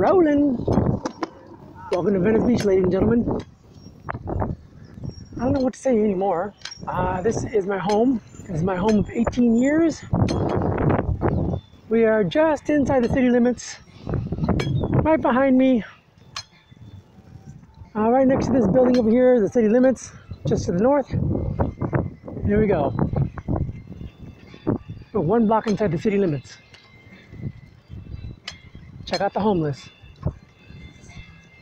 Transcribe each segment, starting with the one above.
rolling. Welcome to Venice Beach, ladies and gentlemen. I don't know what to say anymore. This is my home. This is my home of 18 years. We are just inside the city limits. Right behind me, right next to this building over here, the city limits, just to the north. Here we go. We're 1 block inside the city limits. Check out the homeless.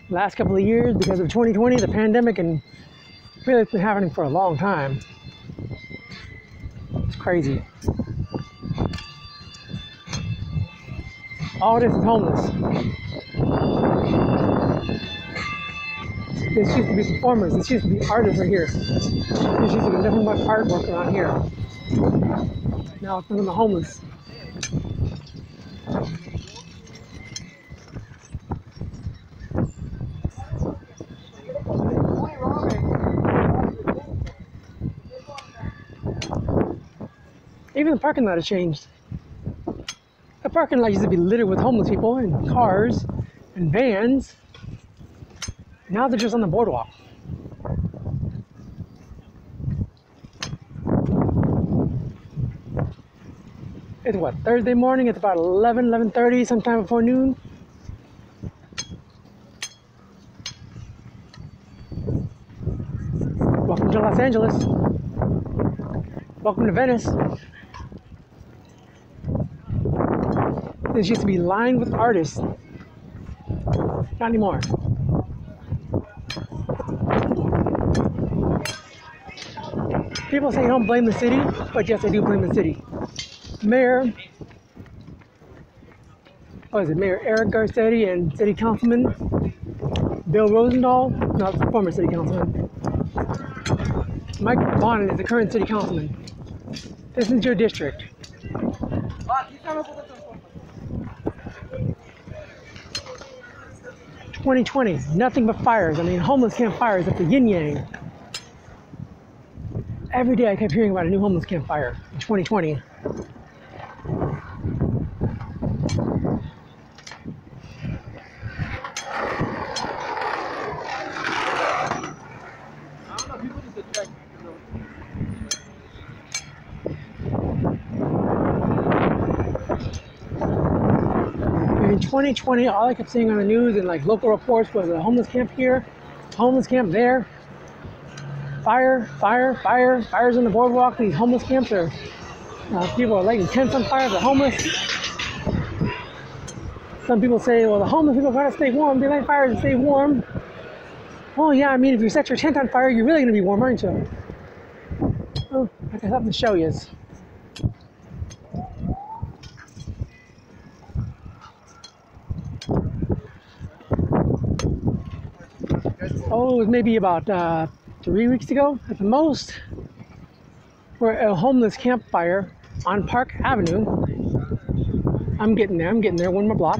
Last couple of years, because of 2020, the pandemic, and really it's been happening for a long time. It's crazy. All this is homeless. This used to be performers. This used to be artists right here. This used to be nothing but artwork around here. Now it's nothing but homeless. Even the parking lot has changed. The parking lot used to be littered with homeless people and cars and vans. Now they're just on the boardwalk. It's what, Thursday morning? It's about 11:30, sometime before noon. Welcome to Los Angeles. Welcome to Venice. This used to be lined with artists. Not anymore. People say don't blame the city, but yes, I do blame the city. Mayor Eric Garcetti and City Councilman Bill Rosendahl, not the former City Councilman. Mike Bonnet is the current City Councilman. This is your district. 2020, nothing but fires. I mean, homeless camp fires at the yin yang. Every day I kept hearing about a new homeless camp fire in 2020. In 2020, all I kept seeing on the news and like local reports was a homeless camp here, homeless camp there, fires on the boardwalk. These homeless camps are, people are lighting tents on fire, they're homeless. Some people say, well, the homeless people gotta stay warm, they light fires to stay warm. Well, yeah, I mean, if you set your tent on fire, you're really gonna be warm, aren't you? Oh, I got something to show you. Oh, it was maybe about 3 weeks ago at the most, where a homeless campfire on Park Avenue. I'm getting there, 1 more block.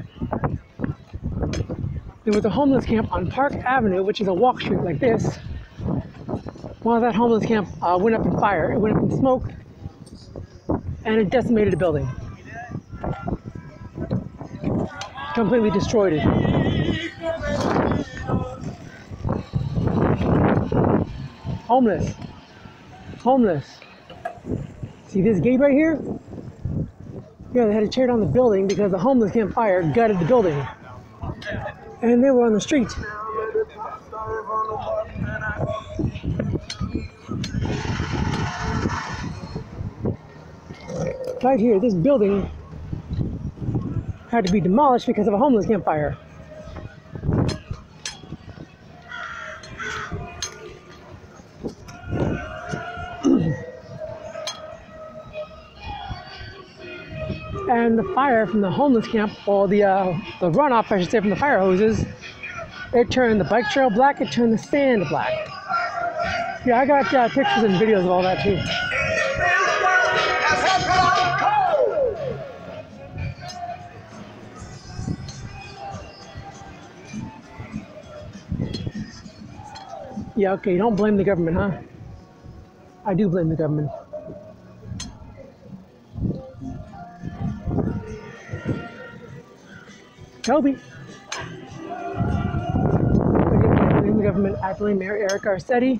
There was a homeless camp on Park Avenue, which is a walk street like this. Well, that homeless camp went up in fire, it went up in smoke, and it decimated the building. Completely destroyed it. Homeless. See this gate right here? Yeah, they had to tear down the building because the homeless camp fire gutted the building. And they were on the street. Right here, this building had to be demolished because of a homeless camp fire. And the fire from the homeless camp, or the runoff, I should say, from the fire hoses, it turned the bike trail black, it turned the sand black. Yeah, I got pictures and videos of all that too. Yeah, okay, don't blame the government, huh? I do blame the government. Toby. the government. I blame Mayor Eric Garcetti.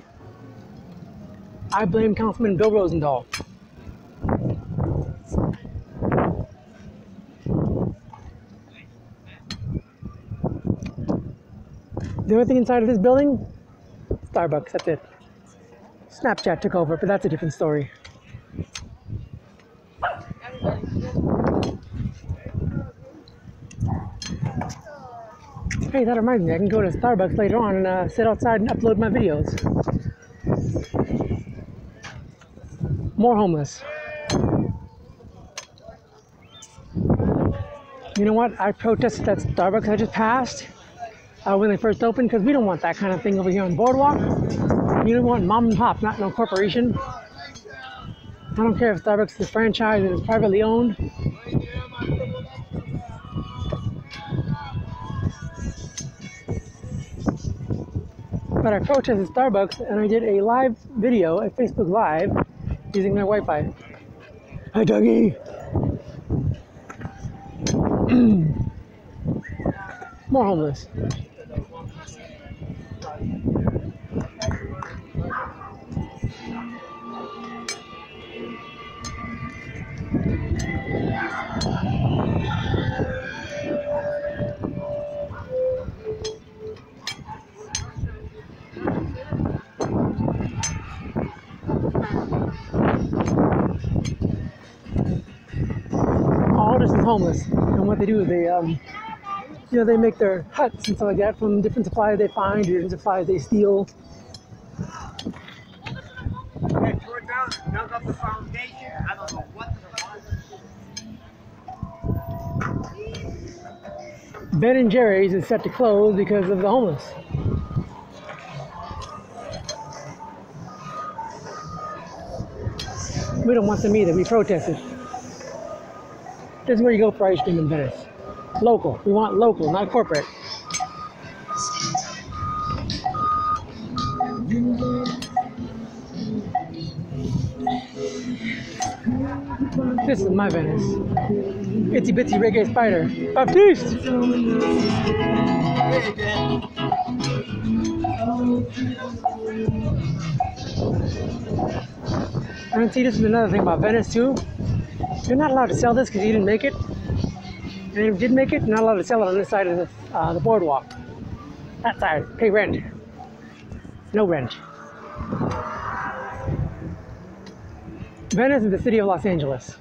I blame Councilman Bill Rosendahl. The only thing inside of this building, Starbucks, that's it. Snapchat took over, but that's a different story. Hey, that reminds me, I can go to Starbucks later on and sit outside and upload my videos. More homeless. You know what? I protested that Starbucks I just passed when they first opened, because we don't want that kind of thing over here on Boardwalk. You don't want mom and pop, not no corporation. I don't care if Starbucks is franchised and is privately owned. But I protested Starbucks and I did a live video, a Facebook Live, using my Wi-Fi. Hi, Dougie. More homeless. All this is homeless, and what they do is they, they make their huts and stuff like that from different supplies they find, different supplies they steal. They tore it down, dug up the foundation. I don't know what the Ben and Jerry's is set to close because of the homeless. We don't want them either. We protested. This is where you go for ice cream in Venice. Local. We want local, not corporate. This is my Venice. Itsy bitsy reggae spider. Baptiste! And see, this is another thing about Venice too. You're not allowed to sell this because you didn't make it. And if you did make it, you're not allowed to sell it on this side of the boardwalk. That side, pay rent. No rent. Venice is the city of Los Angeles.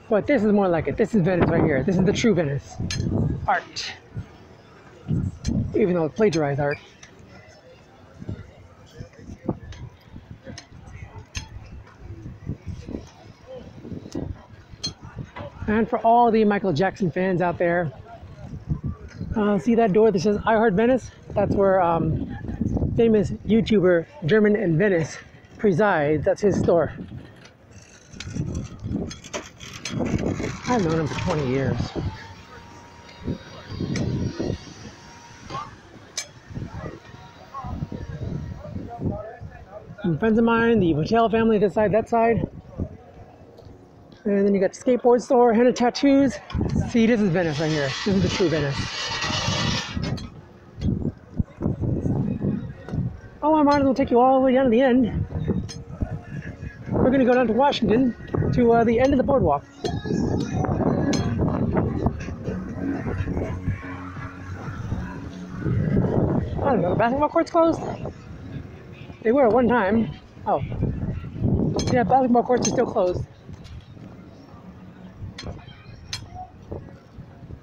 But this is more like it. This is Venice right here. This is the true Venice. Art. Even though it's plagiarized art. And for all the Michael Jackson fans out there, see that door that says I Heart Venice? That's where famous YouTuber German in Venice presides. That's his store. I've known him for 20 years. Some friends of mine, the Mattel family this side, that side. And then you got the skateboard store, henna tattoos. See, this is Venice right here. This is the true Venice. Oh, I might as well take you all the way down to the end. We're going to go down to Washington to the end of the boardwalk. I don't know, the basketball court's closed? They were at one time. Oh. Yeah, basketball courts are still closed.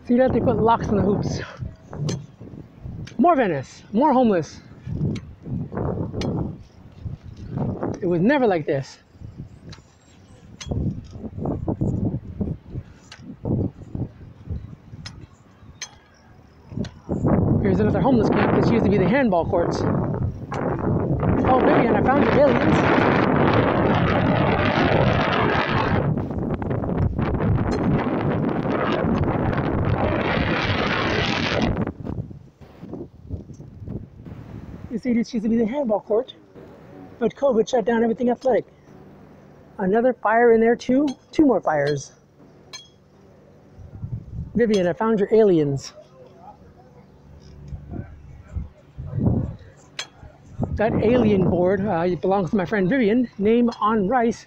See that? They put locks on the hoops. More Venice. More homeless. It was never like this. Here's another homeless camp. This used to be the handball courts. Oh, Vivian, I found your aliens. You see, this used to be the handball court, but COVID shut down everything athletic. Another fire in there too. 2 more fires. Vivian, I found your aliens. that alien board. It belongs to my friend Vivian. Name on Rice.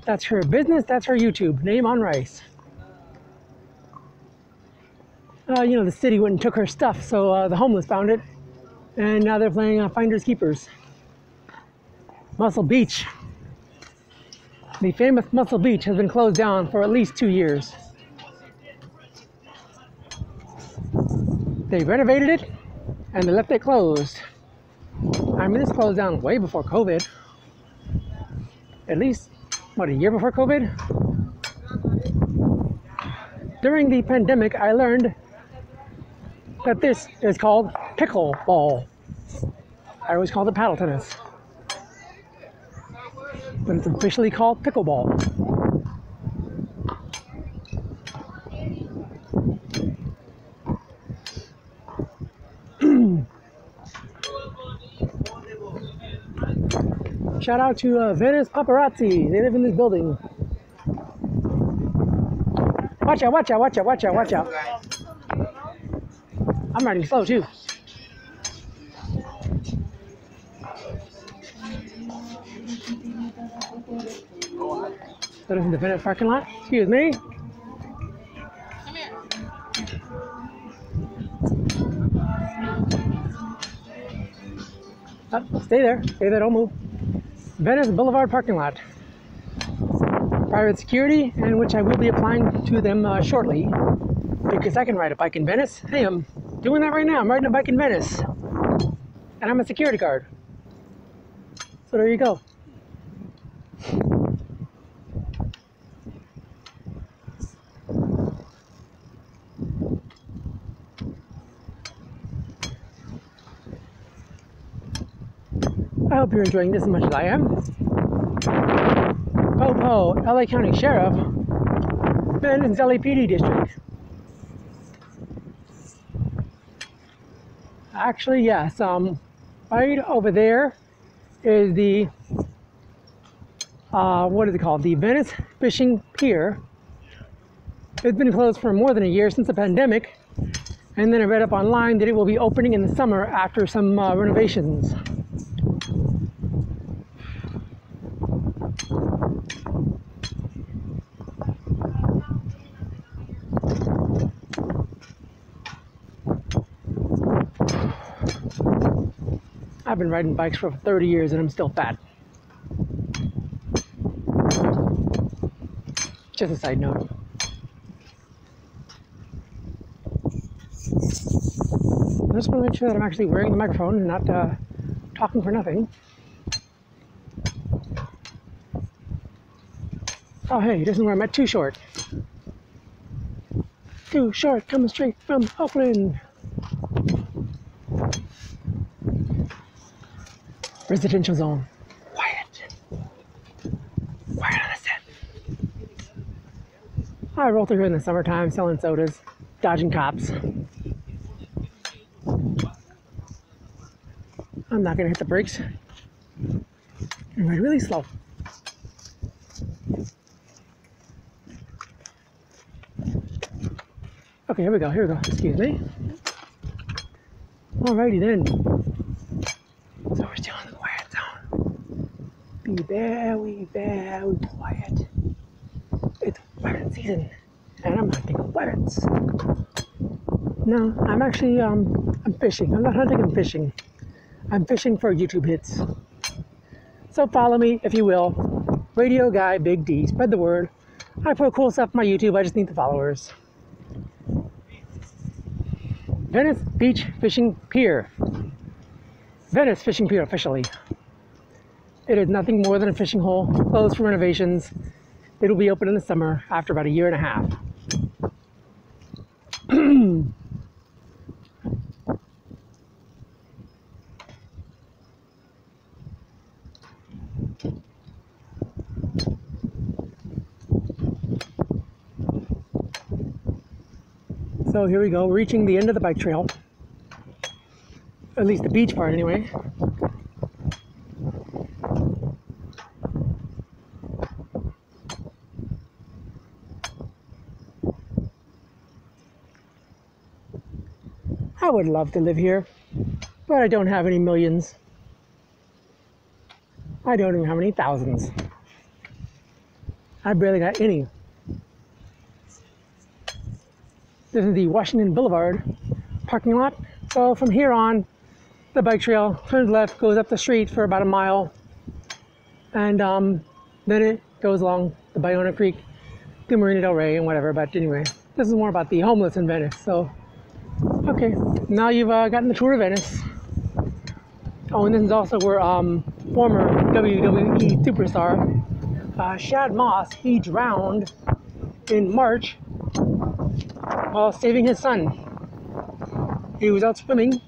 That's her business. That's her YouTube. Name on Rice. You know, the city went and took her stuff, so the homeless found it. And now they're playing Finders Keepers. Muscle Beach. The famous Muscle Beach has been closed down for at least 2 years. They renovated it and they left it closed. I mean, this closed down way before COVID. At least, what, a year before COVID? During the pandemic, I learned that this is called pickleball. I always called it paddle tennis, but it's officially called pickleball. Shout out to Venice Paparazzi. They live in this building. Watch out, watch out, watch out, watch out, watch out. I'm riding slow too. That isn't the Venice parking lot. Excuse me. Come here. Stay there. Stay there. Don't move. Venice Boulevard parking lot. Private security, and which I will be applying to them shortly, because I can ride a bike in Venice. Hey, I'm doing that right now. I'm riding a bike in Venice, and I'm a security guard. So there you go. I hope you're enjoying this as much as I am. Popo, LA County Sheriff, Venice LAPD District. Actually, yes, right over there is the, what is it called? The Venice Fishing Pier. It's been closed for more than a year since the pandemic, and then I read up online that it will be opening in the summer after some renovations. I've been riding bikes for 30 years and I'm still fat. Just a side note. I just want to make sure that I'm actually wearing the microphone and not talking for nothing. Oh hey, he doesn't wear my too short. Too short, coming straight from Oakland. Residential zone. Quiet. Quiet on the set. I roll through here in the summertime selling sodas, dodging cops. I'm not gonna hit the brakes. I'm ride really slow. Okay, here we go, here we go. Excuse me. Alrighty then. So we're still in the quiet zone. Be very, very quiet. It's pirate season, and I'm hunting pirates. No, I'm actually, I'm fishing. I'm not hunting, I'm fishing. I'm fishing for YouTube hits. So follow me, if you will. Radio Guy Big D. Spread the word. I put cool stuff on my YouTube, I just need the followers. Venice Beach Fishing Pier. Venice Fishing Pier officially. It is nothing more than a fishing hole, closed for renovations. It will be open in the summer after about a year and a half. So here we go, we're reaching the end of the bike trail. At least the beach part anyway. I would love to live here, but I don't have any millions. I don't even have any thousands. I barely got any. This is the Washington Boulevard parking lot. So from here on, the bike trail turns left, goes up the street for about a mile, and then it goes along the Bayona Creek to Marina Del Rey and whatever. But anyway, this is more about the homeless in Venice. So, okay, now you've gotten the tour of Venice. Oh, and this is also where former WWE superstar Shad Moss, he drowned in March while saving his son. He was out swimming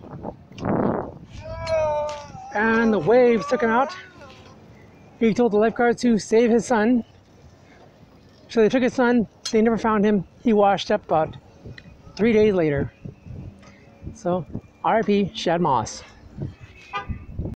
and the waves took him out. He told the lifeguards to save his son. So they took his son, they never found him. He washed up about 3 days later. So, RIP Shad Moss.